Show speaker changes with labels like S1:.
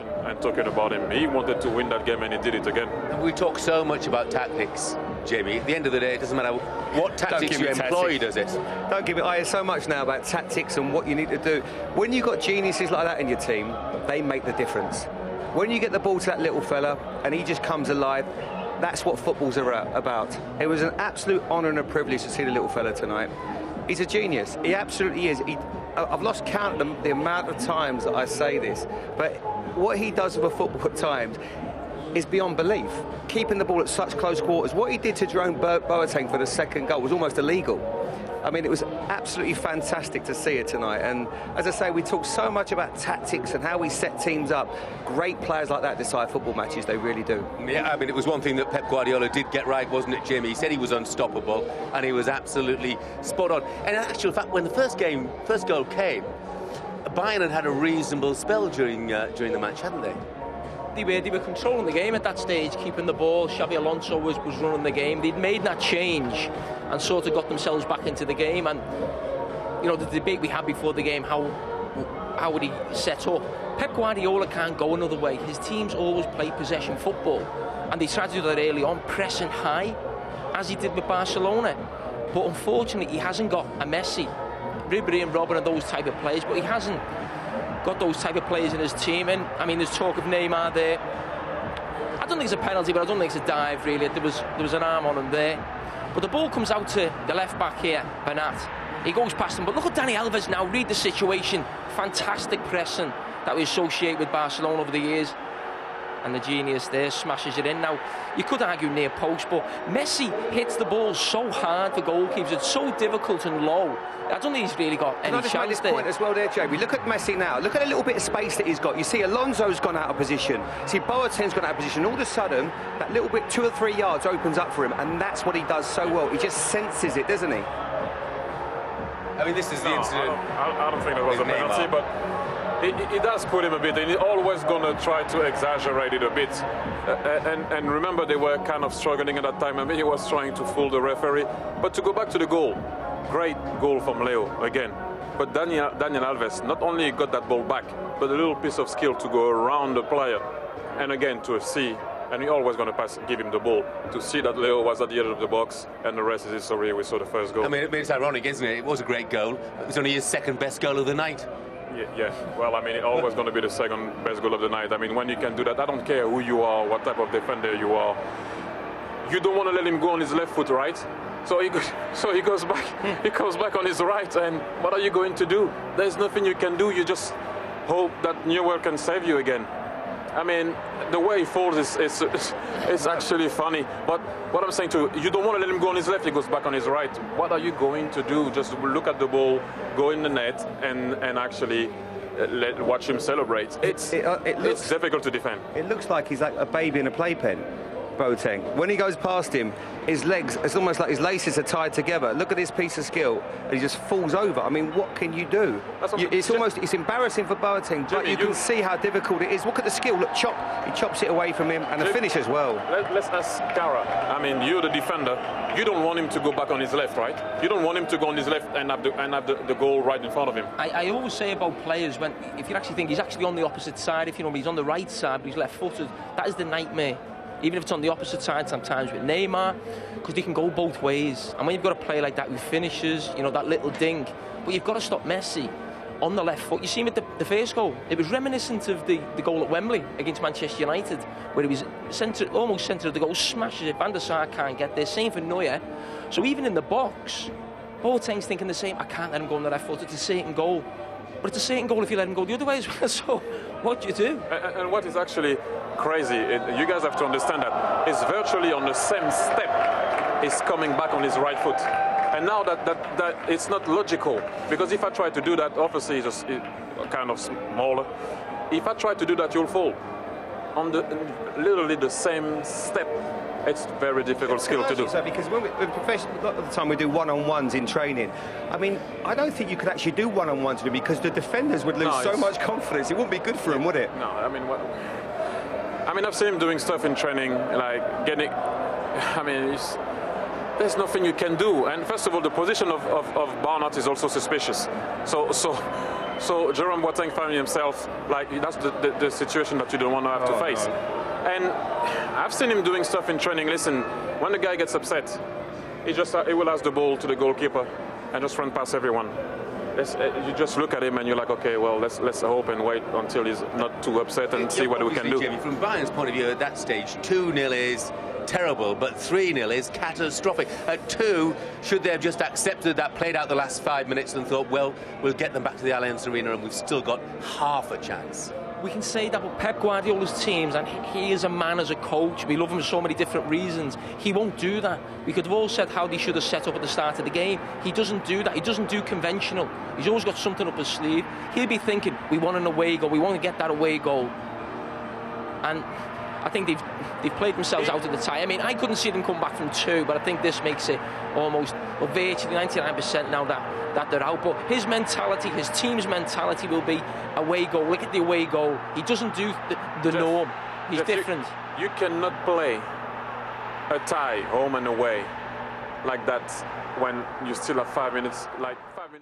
S1: situation and talking about him. He wanted to win that game and he did it again.
S2: And we talk so much about tactics, Jamie. At the end of the day, it doesn't matter what tactics you employ, does it?
S3: Don't give it. I hear so much now about tactics and what you need to do. When you've got geniuses like that in your team, they make the difference. When you get the ball to that little fella and he just comes alive, that's what football's about. It was an absolute honour and a privilege to see the little fella tonight. He's a genius. He absolutely is. I've lost count of the amount of times that I say this, but what he does with a football at times is beyond belief. Keeping the ball at such close quarters. What he did to Jerome Boateng for the second goal was almost illegal. I mean, it was absolutely fantastic to see it tonight. And as I say, we talk so much about tactics and how we set teams up. Great players like that decide football matches, they really do.
S2: Yeah, I mean, it was one thing that Pep Guardiola did get right, wasn't it, Jamie? He said he was unstoppable, and he was absolutely spot on. And in actual fact, when the first goal came, Bayern had a reasonable spell during the match, hadn't they?
S4: They were controlling the game at that stage, keeping the ball. Xabi Alonso was running the game. They'd made that change and sort of got themselves back into the game. And, you know, the debate we had before the game, how would he set up? Pep Guardiola can't go another way. His teams always play possession football. And they tried to do that early on, pressing high, as he did with Barcelona. But unfortunately, he hasn't got a Messi, Ribery and Robben and those type of players, but he hasn't got those type of players in his team. And I mean, there's talk of Neymar there. I don't think it's a penalty, but I don't think it's a dive really. There was an arm on him there, but the ball comes out to the left back here, Bernat. He goes past him, but look at Dani Alves now. Read the situation. Fantastic pressing that we associate with Barcelona over the years. And the genius there smashes it in. Now, you could argue near post, but Messi hits the ball so hard for goalkeepers. It's so difficult and low. I don't think he's really got any chance there.
S3: Can I just make this point as well there, Jamie? Look at Messi now. Look at a little bit of space that he's got. You see Alonso's gone out of position. See Boateng's gone out of position. All of a sudden, that little bit, 2 or 3 yards, opens up for him, and that's what he does so well. He just senses it, doesn't he?
S2: I mean, this is the incident.
S1: I don't think that was a penalty, but it does put him a bit, and he's always going to try to exaggerate it a bit. And remember, they were kind of struggling at that time. I mean, he was trying to fool the referee. But to go back to the goal, great goal from Leo again. But Daniel Alves not only got that ball back, but a little piece of skill to go around the player. And again, to see, and we're always going to give him the ball, to see that Leo was at the edge of the box, and the rest is history. We saw the first goal.
S2: I mean, it's ironic, isn't it? It was a great goal. It was only his second best goal of the night.
S1: Yeah, well, I mean, it's always going to be the second best goal of the night. I mean, when you can do that, I don't care who you are, what type of defender you are. You don't want to let him go on his left foot, right? So he goes back. He comes back on his right, and what are you going to do? There's nothing you can do. You just hope that Neuer can save you again. I mean, the way he falls is actually funny. But what I'm saying to you, you don't want to let him go on his left. He goes back on his right. What are you going to do? Just look at the ball, go in the net, and actually watch him celebrate. It's difficult to defend.
S3: It looks like he's like a baby in a playpen, Boateng. When he goes past him, his legs, it's almost like his laces are tied together. Look at this piece of skill, and he just falls over. I mean, what can you do? It's embarrassing for Boateng, but you can see how difficult it is. Look at the skill. Look, he chops it away from him, and the finish as well.
S1: Let's ask Cara. I mean, you're the defender. You don't want him to go back on his left, right? You don't want him to go on his left and have the goal right in front of him.
S4: I always say about players, if you actually think he's actually on the opposite side, if you know he's on the right side, but he's left-footed, that is the nightmare. Even if it's on the opposite side sometimes with Neymar, because they can go both ways. And when you've got a player like that who finishes, you know, that little dink, but you've got to stop Messi on the left foot. You see him with the first goal. It was reminiscent of the goal at Wembley against Manchester United, where he was almost centre of the goal, smashes it. Van der Sar can't get there. Same for Neuer. So even in the box, Boateng's thinking the same. I can't let him go on the left foot. It's a certain goal. But it's a certain goal if you let him go the other way as well. So what do you do?
S1: And what is actually crazy, you guys have to understand that it's virtually on the same step. He's coming back on his right foot. And now that it's not logical, because if I try to do that, obviously it's just kind of smaller. If I try to do that, you'll fall. On literally the same step. It's very difficult skill to do.
S3: So, because when professional, a lot of the time we do one-on-ones in training. I mean, I don't think you could actually do one-on-ones with him, because the defenders would lose so much confidence. It wouldn't be good for him, would it?
S1: No, I mean, I've seen him doing stuff in training, like getting. I mean, there's nothing you can do. And first of all, the position of Barnett is also suspicious. So So Jerome Boateng finding himself, like, that's the situation that you don't want to have to face.
S3: No.
S1: And I've seen him doing stuff in training. Listen, when the guy gets upset, he will ask the ball to the goalkeeper and just run past everyone. You just look at him and you're like, okay, well, let's hope and wait until he's not too upset and see what we can do.
S2: Jimmy, from Bayern's point of view at that stage, 2-0 is terrible, but 3-0 is catastrophic. At 2, should they have just accepted that, played out the last 5 minutes and thought, well, we'll get them back to the Allianz Arena and we've still got half a chance?
S4: We can say that with Pep Guardiola's teams, and he is a man as a coach. We love him for so many different reasons. He won't do that. We could have all said how they should have set up at the start of the game. He doesn't do that. He doesn't do conventional. He's always got something up his sleeve. He'll be thinking, we want an away goal. We want to get that away goal. And I think they've played themselves out of the tie. I mean, I couldn't see them come back from 2, but I think this makes it almost, well, virtually 99% now that they're out. But his mentality, his team's mentality will be away goal. Look at the away goal. He doesn't do the norm. He's different.
S1: You cannot play a tie, home and away, like that when you still have 5 minutes, like 5 minutes.